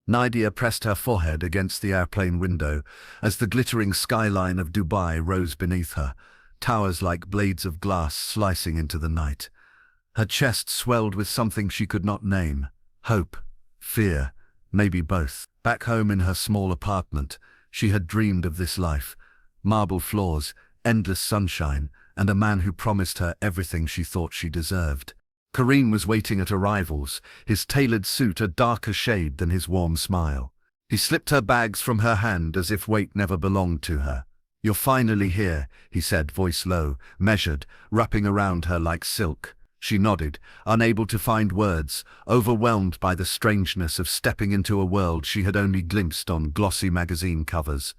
Nadia pressed her forehead against the airplane window as the glittering skyline of Dubai rose beneath her, towers like blades of glass slicing into the night. Her chest swelled with something she could not name. Hope, fear, maybe both. Back home in her small apartment, she had dreamed of this life. Marble floors, endless sunshine, and a man who promised her everything she thought she deserved. Kareem was waiting at arrivals, his tailored suit a darker shade than his warm smile. He slipped her bags from her hand as if weight never belonged to her. "You're finally here," he said, voice low, measured, wrapping around her like silk. She nodded, unable to find words, overwhelmed by the strangeness of stepping into a world she had only glimpsed on glossy magazine covers.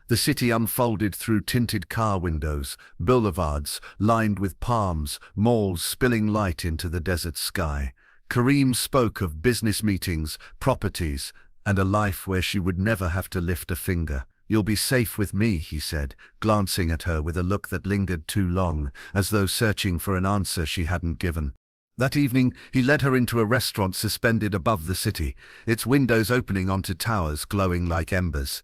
The city unfolded through tinted car windows, boulevards lined with palms, malls spilling light into the desert sky. Kareem spoke of business meetings, properties, and a life where she would never have to lift a finger. "You'll be safe with me," he said, glancing at her with a look that lingered too long, as though searching for an answer she hadn't given. That evening, he led her into a restaurant suspended above the city, its windows opening onto towers glowing like embers.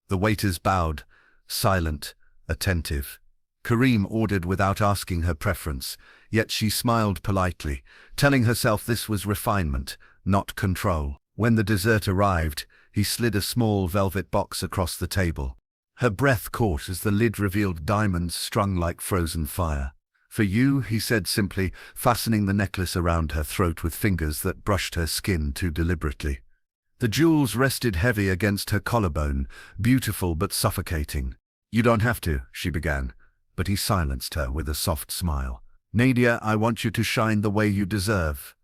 The waiters bowed, silent, attentive. Kareem ordered without asking her preference, yet she smiled politely, telling herself this was refinement, not control. When the dessert arrived, he slid a small velvet box across the table. Her breath caught as the lid revealed diamonds strung like frozen fire. "For you," he said simply, fastening the necklace around her throat with fingers that brushed her skin too deliberately. The jewels rested heavy against her collarbone, beautiful but suffocating. "You don't have to," she began, but he silenced her with a soft smile. "Nadia, I want you to shine the way you deserve.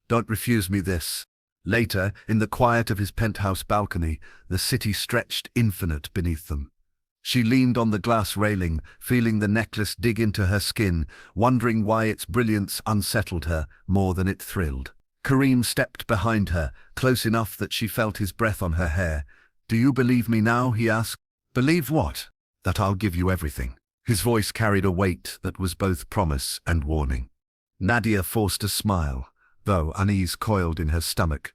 Don't refuse me this." Later, in the quiet of his penthouse balcony, the city stretched infinite beneath them. She leaned on the glass railing, feeling the necklace dig into her skin, wondering why its brilliance unsettled her more than it thrilled. Kareem stepped behind her, close enough that she felt his breath on her hair. "Do you believe me now?" he asked. "Believe what?" "That I'll give you everything." His voice carried a weight that was both promise and warning. Nadia forced a smile, though unease coiled in her stomach.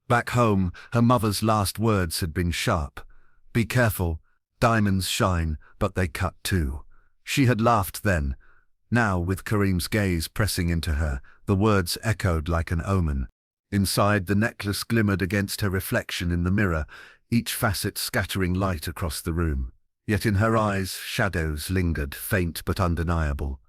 Back home, her mother's last words had been sharp. "Be careful. Diamonds shine, but they cut too." She had laughed then. Now, with Kareem's gaze pressing into her, the words echoed like an omen. Inside, the necklace glimmered against her reflection in the mirror, each facet scattering light across the room. Yet in her eyes, shadows lingered, faint but undeniable.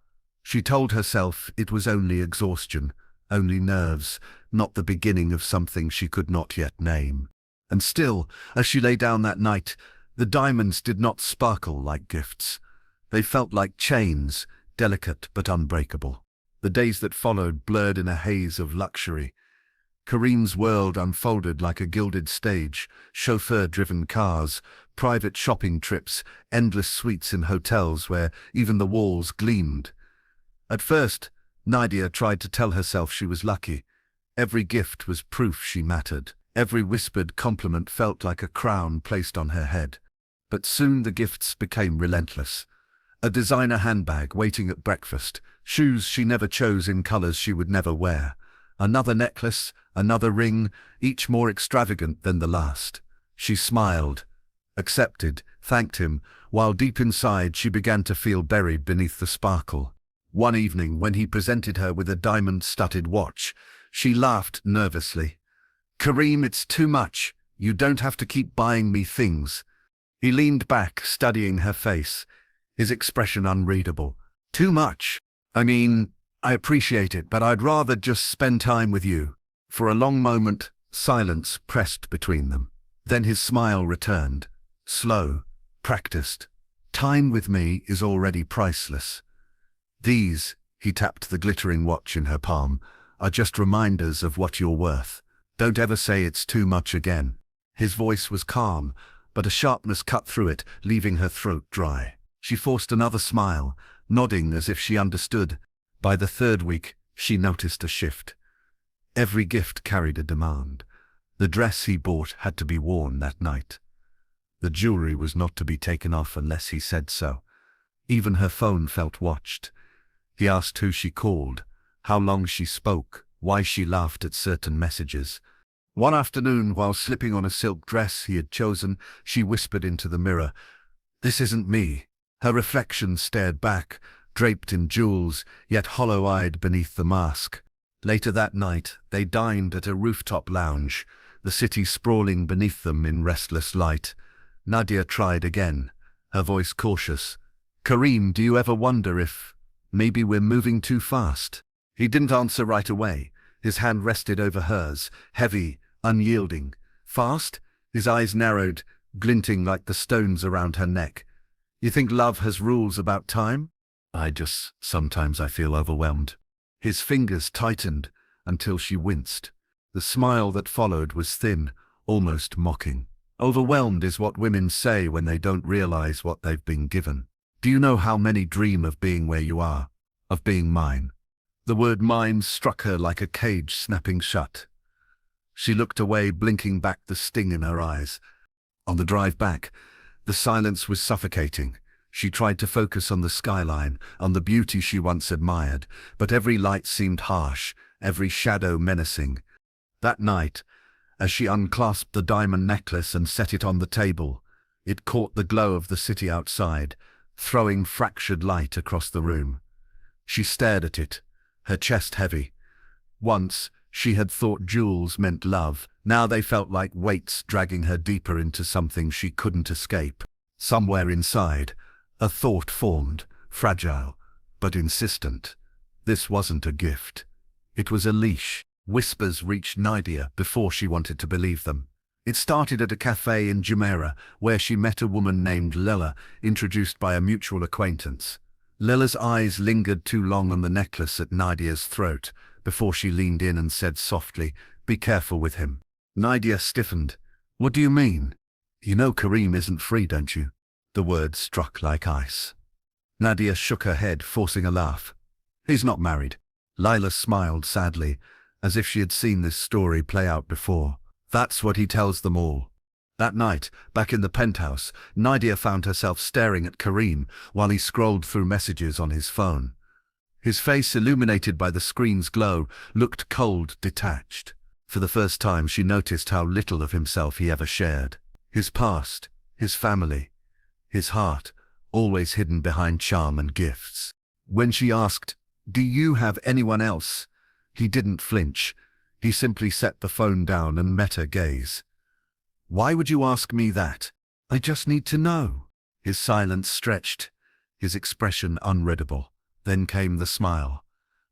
She told herself it was only exhaustion, only nerves, not the beginning of something she could not yet name. And still, as she lay down that night, the diamonds did not sparkle like gifts. They felt like chains, delicate but unbreakable. The days that followed blurred in a haze of luxury. Kareem's world unfolded like a gilded stage, chauffeur-driven cars, private shopping trips, endless suites in hotels where even the walls gleamed. At first, Nadia tried to tell herself she was lucky. Every gift was proof she mattered. Every whispered compliment felt like a crown placed on her head. But soon the gifts became relentless. A designer handbag waiting at breakfast, shoes she never chose in colors she would never wear, another necklace, another ring, each more extravagant than the last. She smiled, accepted, thanked him, while deep inside she began to feel buried beneath the sparkle. One evening, when he presented her with a diamond-studded watch, she laughed nervously. "Kareem, it's too much. You don't have to keep buying me things." He leaned back, studying her face, his expression unreadable. "Too much? I mean, I appreciate it, but I'd rather just spend time with you." For a long moment, silence pressed between them. Then his smile returned, slow, practiced. "Time with me is already priceless. These," he tapped the glittering watch in her palm, "are just reminders of what you're worth. Don't ever say it's too much again." His voice was calm, but a sharpness cut through it, leaving her throat dry. She forced another smile, nodding as if she understood. By the third week, she noticed a shift. Every gift carried a demand. The dress he bought had to be worn that night. The jewelry was not to be taken off unless he said so. Even her phone felt watched. He asked who she called, how long she spoke, why she laughed at certain messages. One afternoon, while slipping on a silk dress he had chosen, she whispered into the mirror, "This isn't me." Her reflection stared back, draped in jewels, yet hollow-eyed beneath the mask. Later that night, they dined at a rooftop lounge, the city sprawling beneath them in restless light. Nadia tried again, her voice cautious. "Kareem, do you ever wonder if maybe we're moving too fast?" He didn't answer right away. His hand rested over hers, heavy, unyielding. "Fast?" His eyes narrowed, glinting like the stones around her neck. "You think love has rules about time?" Sometimes I feel overwhelmed." His fingers tightened until she winced. The smile that followed was thin, almost mocking. "Overwhelmed is what women say when they don't realize what they've been given. Do you know how many dream of being where you are, of being mine?" The word mine struck her like a cage snapping shut. She looked away, blinking back the sting in her eyes. On the drive back, the silence was suffocating. She tried to focus on the skyline, on the beauty she once admired, but every light seemed harsh, every shadow menacing. That night, as she unclasped the diamond necklace and set it on the table, it caught the glow of the city outside, throwing fractured light across the room. She stared at it, her chest heavy. Once, she had thought jewels meant love. Now they felt like weights dragging her deeper into something she couldn't escape. Somewhere inside, a thought formed, fragile, but insistent. This wasn't a gift. It was a leash. Whispers reached Nadia before she wanted to believe them. It started at a cafe in Jumeirah, where she met a woman named Lila, introduced by a mutual acquaintance. Lila's eyes lingered too long on the necklace at Nadia's throat, before she leaned in and said softly, "Be careful with him." Nadia stiffened. "What do you mean?" "You know Kareem isn't free, don't you?" The words struck like ice. Nadia shook her head, forcing a laugh. "He's not married." Lila smiled sadly, as if she had seen this story play out before. "That's what he tells them all." That night, back in the penthouse, Nadia found herself staring at Kareem while he scrolled through messages on his phone. His face, illuminated by the screen's glow, looked cold, detached. For the first time, she noticed how little of himself he ever shared. His past, his family, his heart, always hidden behind charm and gifts. When she asked, "Do you have anyone else?" he didn't flinch. He simply set the phone down and met her gaze. "Why would you ask me that?" "I just need to know." His silence stretched, his expression unreadable. Then came the smile,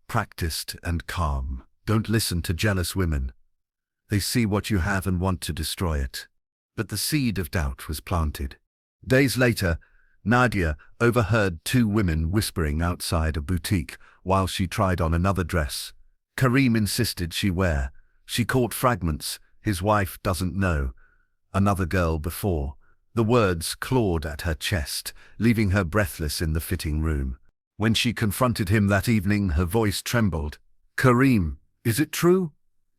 practiced and calm. "Don't listen to jealous women. They see what you have and want to destroy it." But the seed of doubt was planted. Days later, Nadia overheard two women whispering outside a boutique while she tried on another dress. Kareem insisted she wear. She caught fragments. "His wife doesn't know. Another girl before." The words clawed at her chest, leaving her breathless in the fitting room. When she confronted him that evening, her voice trembled. "Kareem, is it true?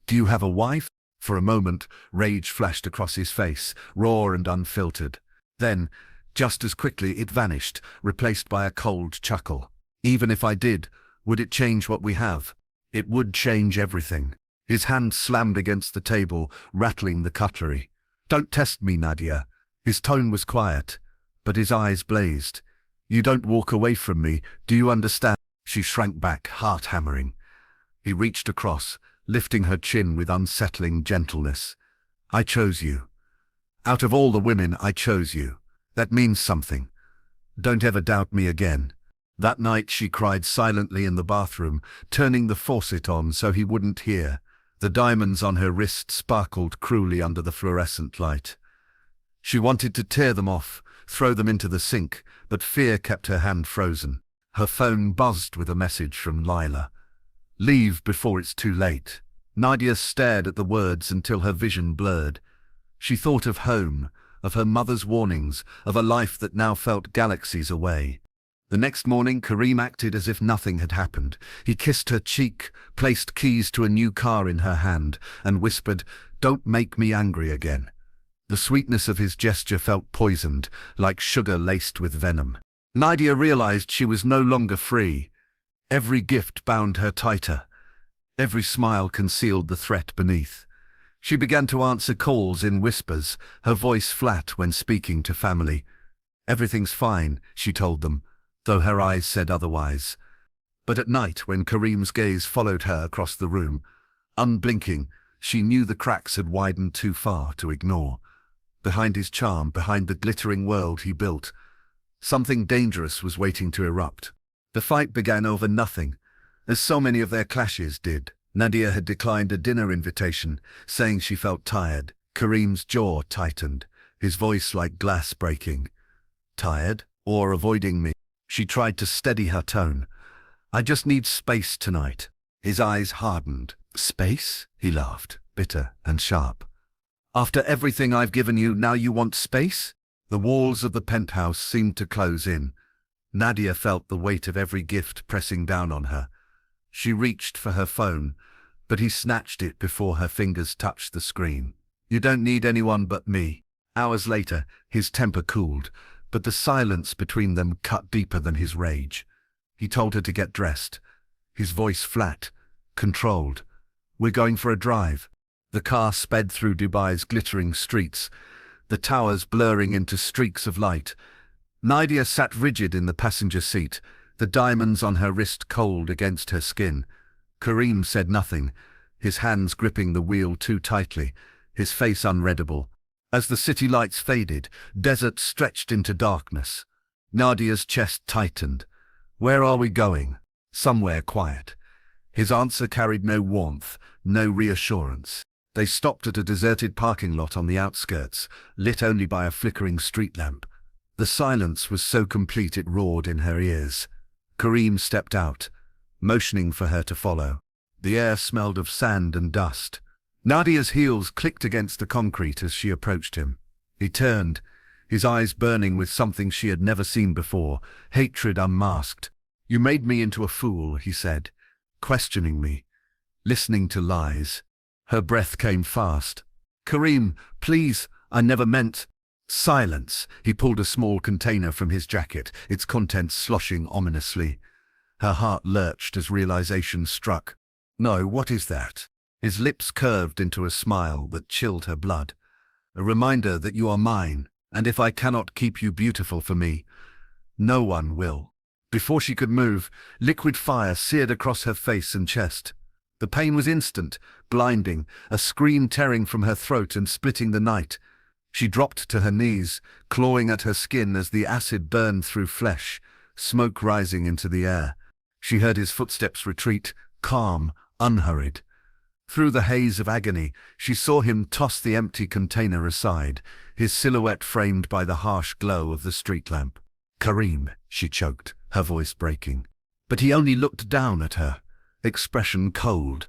Do you have a wife?" For a moment, rage flashed across his face, raw and unfiltered. Then, just as quickly, it vanished, replaced by a cold chuckle. "Even if I did, would it change what we have?" "It would change everything." His hand slammed against the table, rattling the cutlery. "Don't test me, Nadia." His tone was quiet, but his eyes blazed. "You don't walk away from me, do you understand?" She shrank back, heart hammering. He reached across, lifting her chin with unsettling gentleness. "I chose you. Out of all the women, I chose you. That means something. Don't ever doubt me again." That night she cried silently in the bathroom, turning the faucet on so he wouldn't hear. The diamonds on her wrist sparkled cruelly under the fluorescent light. She wanted to tear them off, throw them into the sink, but fear kept her hand frozen. Her phone buzzed with a message from Lila. "Leave before it's too late." Nadia stared at the words until her vision blurred. She thought of home, of her mother's warnings, of a life that now felt galaxies away. The next morning, Kareem acted as if nothing had happened. He kissed her cheek, placed keys to a new car in her hand, and whispered, "Don't make me angry again." The sweetness of his gesture felt poisoned, like sugar laced with venom. Nadia realized she was no longer free. Every gift bound her tighter. Every smile concealed the threat beneath. She began to answer calls in whispers, her voice flat when speaking to family. Everything's fine, she told them, though her eyes said otherwise. But at night, when Kareem's gaze followed her across the room, unblinking, she knew the cracks had widened too far to ignore. Behind his charm, behind the glittering world he built, something dangerous was waiting to erupt. The fight began over nothing, as so many of their clashes did. Nadia had declined a dinner invitation, saying she felt tired. Kareem's jaw tightened, his voice like glass breaking. Tired? Or avoiding me? She tried to steady her tone. I just need space tonight. His eyes hardened. Space? He laughed, bitter and sharp. After everything I've given you, now you want space? The walls of the penthouse seemed to close in. Nadia felt the weight of every gift pressing down on her. She reached for her phone, but he snatched it before her fingers touched the screen. You don't need anyone but me. Hours later, his temper cooled, but the silence between them cut deeper than his rage. He told her to get dressed, his voice flat, controlled. We're going for a drive. The car sped through Dubai's glittering streets, the towers blurring into streaks of light. Nadia sat rigid in the passenger seat, the diamonds on her wrist cold against her skin. Kareem said nothing, his hands gripping the wheel too tightly, his face unreadable. As the city lights faded, desert stretched into darkness. Nadia's chest tightened. Where are we going? Somewhere quiet. His answer carried no warmth, no reassurance. They stopped at a deserted parking lot on the outskirts, lit only by a flickering street lamp. The silence was so complete it roared in her ears. Kareem stepped out, motioning for her to follow. The air smelled of sand and dust. Nadia's heels clicked against the concrete as she approached him. He turned, his eyes burning with something she had never seen before, hatred unmasked. You made me into a fool, he said, questioning me, listening to lies. Her breath came fast. Kareem, please, I never meant... Silence. He pulled a small container from his jacket, its contents sloshing ominously. Her heart lurched as realization struck. No, what is that? His lips curved into a smile that chilled her blood. A reminder that you are mine, and if I cannot keep you beautiful for me, no one will. Before she could move, liquid fire seared across her face and chest. The pain was instant, blinding, a scream tearing from her throat and splitting the night. She dropped to her knees, clawing at her skin as the acid burned through flesh, smoke rising into the air. She heard his footsteps retreat, calm, unhurried. Through the haze of agony, she saw him toss the empty container aside, his silhouette framed by the harsh glow of the street lamp. Kareem, she choked, her voice breaking. But he only looked down at her, expression cold,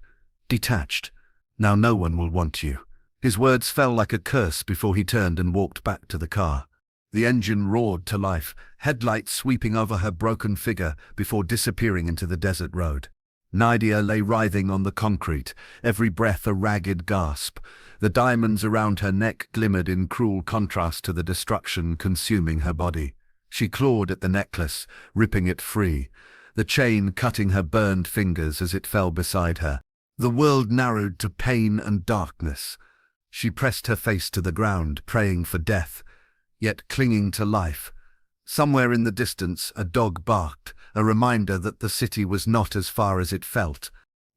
detached. Now no one will want you. His words fell like a curse before he turned and walked back to the car. The engine roared to life, headlights sweeping over her broken figure before disappearing into the desert road. Nadia lay writhing on the concrete, every breath a ragged gasp. The diamonds around her neck glimmered in cruel contrast to the destruction consuming her body. She clawed at the necklace, ripping it free, the chain cutting her burned fingers as it fell beside her. The world narrowed to pain and darkness. She pressed her face to the ground, praying for death, yet clinging to life. Somewhere in the distance, a dog barked, a reminder that the city was not as far as it felt.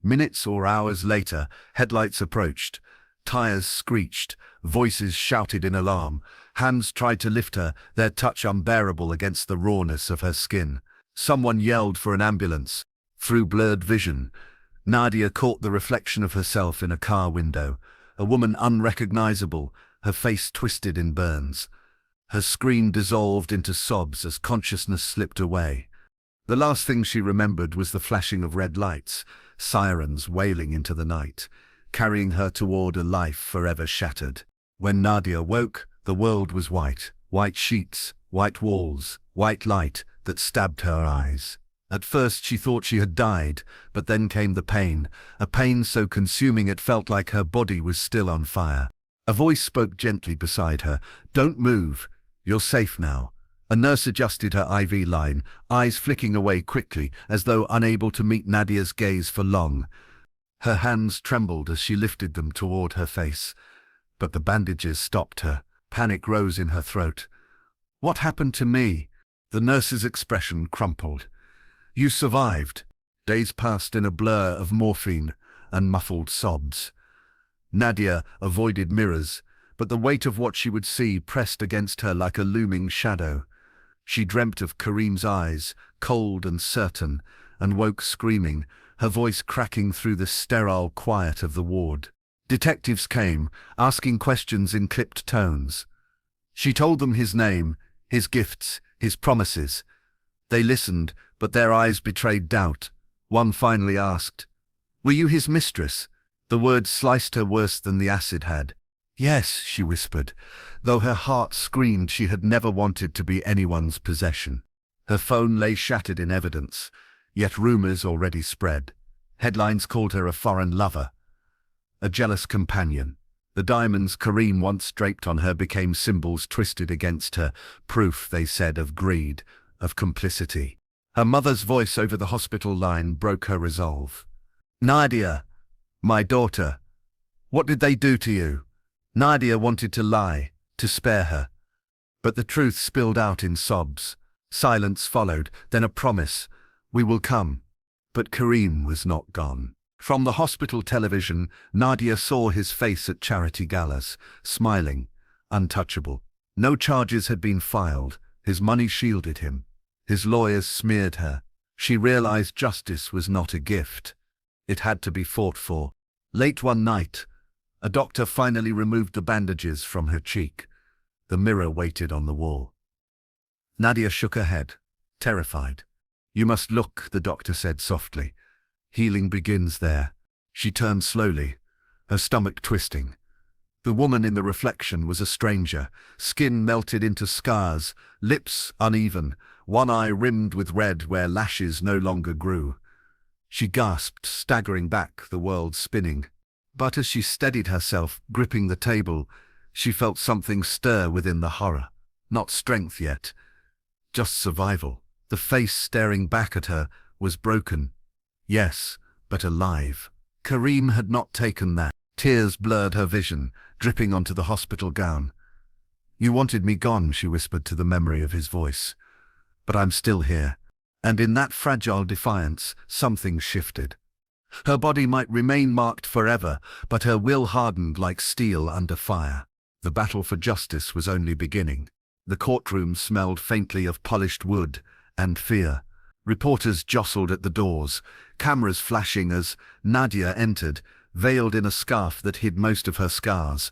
Minutes or hours later, headlights approached. Tires screeched, voices shouted in alarm. Hands tried to lift her, their touch unbearable against the rawness of her skin. Someone yelled for an ambulance. Through blurred vision, Nadia caught the reflection of herself in a car window, a woman unrecognizable, her face twisted in burns. Her scream dissolved into sobs as consciousness slipped away. The last thing she remembered was the flashing of red lights, sirens wailing into the night, carrying her toward a life forever shattered. When Nadia woke, the world was white, white sheets, white walls, white light that stabbed her eyes. At first she thought she had died, but then came the pain, a pain so consuming it felt like her body was still on fire. A voice spoke gently beside her. Don't move. You're safe now. A nurse adjusted her IV line, eyes flicking away quickly, as though unable to meet Nadia's gaze for long. Her hands trembled as she lifted them toward her face, but the bandages stopped her. Panic rose in her throat. "What happened to me?" The nurse's expression crumpled. "You survived." Days passed in a blur of morphine and muffled sobs. Nadia avoided mirrors, but the weight of what she would see pressed against her like a looming shadow. She dreamt of Kareem's eyes, cold and certain, and woke screaming, her voice cracking through the sterile quiet of the ward. Detectives came, asking questions in clipped tones. She told them his name, his gifts, his promises. They listened, but their eyes betrayed doubt. One finally asked, "Were you his mistress?" The words sliced her worse than the acid had. "Yes," she whispered, though her heart screamed she had never wanted to be anyone's possession. Her phone lay shattered in evidence, yet rumors already spread. Headlines called her a foreign lover, a jealous companion. The diamonds Kareem once draped on her became symbols twisted against her, proof, they said, of greed, of complicity. Her mother's voice over the hospital line broke her resolve. "Nadia, my daughter, what did they do to you?" Nadia wanted to lie, to spare her. But the truth spilled out in sobs. Silence followed, then a promise, "We will come." But Kareem was not gone. From the hospital television, Nadia saw his face at charity galas, smiling, untouchable. No charges had been filed. His money shielded him. His lawyers smeared her. She realized justice was not a gift. It had to be fought for. Late one night, a doctor finally removed the bandages from her cheek. The mirror waited on the wall. Nadia shook her head, terrified. "You must look," the doctor said softly. "Healing begins there." She turned slowly, her stomach twisting. The woman in the reflection was a stranger, skin melted into scars, lips uneven, one eye rimmed with red where lashes no longer grew. She gasped, staggering back, the world spinning. But as she steadied herself, gripping the table, she felt something stir within the horror. Not strength yet, just survival. The face staring back at her was broken. Yes, but alive. Kareem had not taken that. Tears blurred her vision, dripping onto the hospital gown. "You wanted me gone," she whispered to the memory of his voice. "But I'm still here." And in that fragile defiance, something shifted. Her body might remain marked forever, but her will hardened like steel under fire. The battle for justice was only beginning. The courtroom smelled faintly of polished wood and fear. Reporters jostled at the doors, cameras flashing as Nadia entered, veiled in a scarf that hid most of her scars.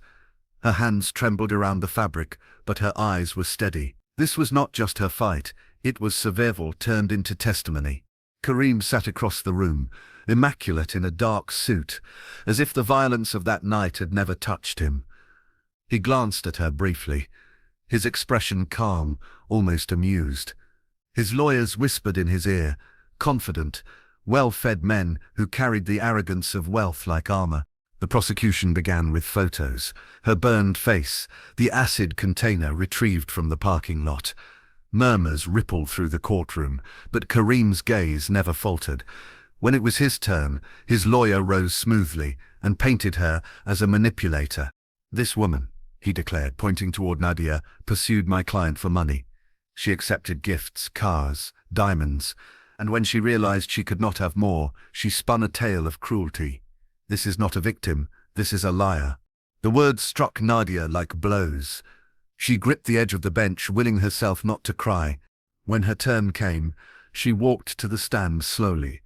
Her hands trembled around the fabric, but her eyes were steady. This was not just her fight, it was survival turned into testimony. Kareem sat across the room, immaculate in a dark suit, as if the violence of that night had never touched him. He glanced at her briefly, his expression calm, almost amused. His lawyers whispered in his ear, confident, well-fed men who carried the arrogance of wealth like armor. The prosecution began with photos, her burned face, the acid container retrieved from the parking lot. Murmurs rippled through the courtroom, but Kareem's gaze never faltered. When it was his turn, his lawyer rose smoothly and painted her as a manipulator. "This woman," he declared, pointing toward Nadia, "pursued my client for money. She accepted gifts, cars, diamonds, and when she realized she could not have more, she spun a tale of cruelty. This is not a victim, this is a liar." The words struck Nadia like blows. She gripped the edge of the bench, willing herself not to cry. When her turn came, she walked to the stand slowly,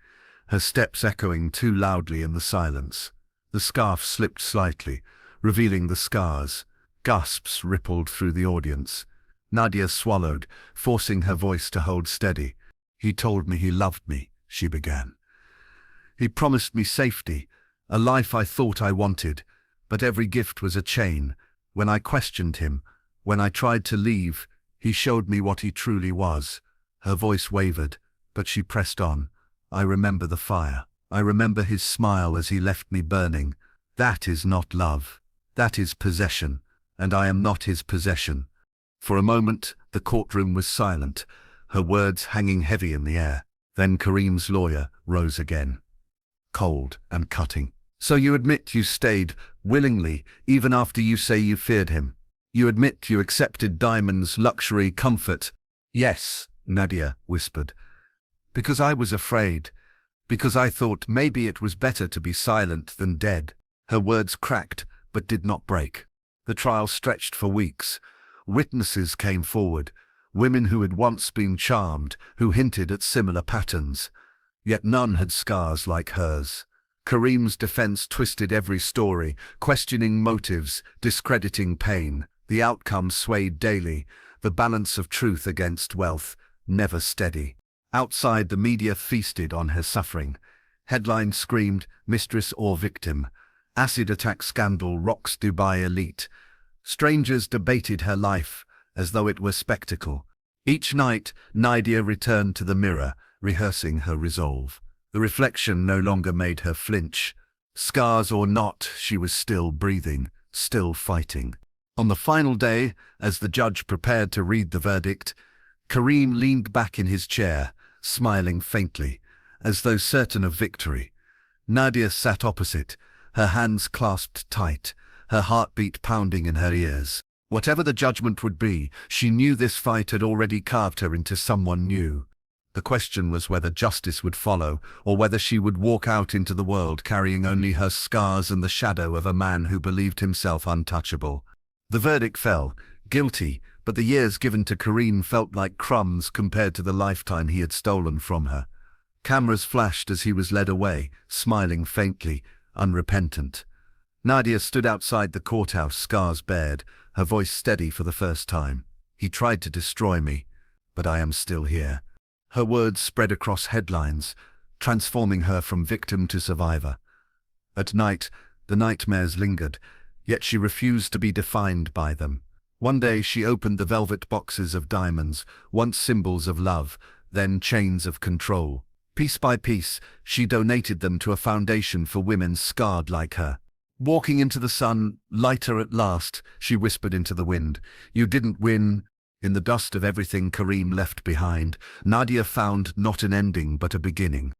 her steps echoing too loudly in the silence. The scarf slipped slightly, revealing the scars. Gasps rippled through the audience. Nadia swallowed, forcing her voice to hold steady. "He told me he loved me," she began. "He promised me safety, a life I thought I wanted, but every gift was a chain. When I questioned him, when I tried to leave, he showed me what he truly was." Her voice wavered, but she pressed on. "I remember the fire. I remember his smile as he left me burning. That is not love. That is possession, and I am not his possession." For a moment, the courtroom was silent, her words hanging heavy in the air. Then Kareem's lawyer rose again. cold and cutting. So you admit you stayed, willingly, even after you say you feared him. You admit you accepted Diamond's luxury, comfort. Yes, Nadia whispered. Because I was afraid. Because I thought maybe it was better to be silent than dead. Her words cracked, but did not break. The trial stretched for weeks. Witnesses came forward, women who had once been charmed, who hinted at similar patterns. Yet none had scars like hers. Kareem's defense twisted every story, questioning motives, discrediting pain. The outcome swayed daily, the balance of truth against wealth, never steady. Outside, the media feasted on her suffering. Headlines screamed, "Mistress or victim." Acid attack scandal rocks Dubai elite. Strangers debated her life as though it were spectacle. Each night, Nadia returned to the mirror, rehearsing her resolve. The reflection no longer made her flinch. Scars or not, she was still breathing, still fighting. On the final day, as the judge prepared to read the verdict, Kareem leaned back in his chair, smiling faintly, as though certain of victory. Nadia sat opposite, her hands clasped tight, her heartbeat pounding in her ears. Whatever the judgment would be, she knew this fight had already carved her into someone new. The question was whether justice would follow, or whether she would walk out into the world carrying only her scars and the shadow of a man who believed himself untouchable. The verdict fell, guilty, but the years given to Kareem felt like crumbs compared to the lifetime he had stolen from her. Cameras flashed as he was led away, smiling faintly, unrepentant. Nadia stood outside the courthouse, scars bared, her voice steady for the first time. "He tried to destroy me, but I am still here." Her words spread across headlines, transforming her from victim to survivor. At night, the nightmares lingered, yet she refused to be defined by them. One day she opened the velvet boxes of diamonds, once symbols of love, then chains of control. Piece by piece, she donated them to a foundation for women scarred like her. Walking into the sun, lighter at last, she whispered into the wind, "You didn't win." In the dust of everything Kareem left behind, Nadia found not an ending but a beginning.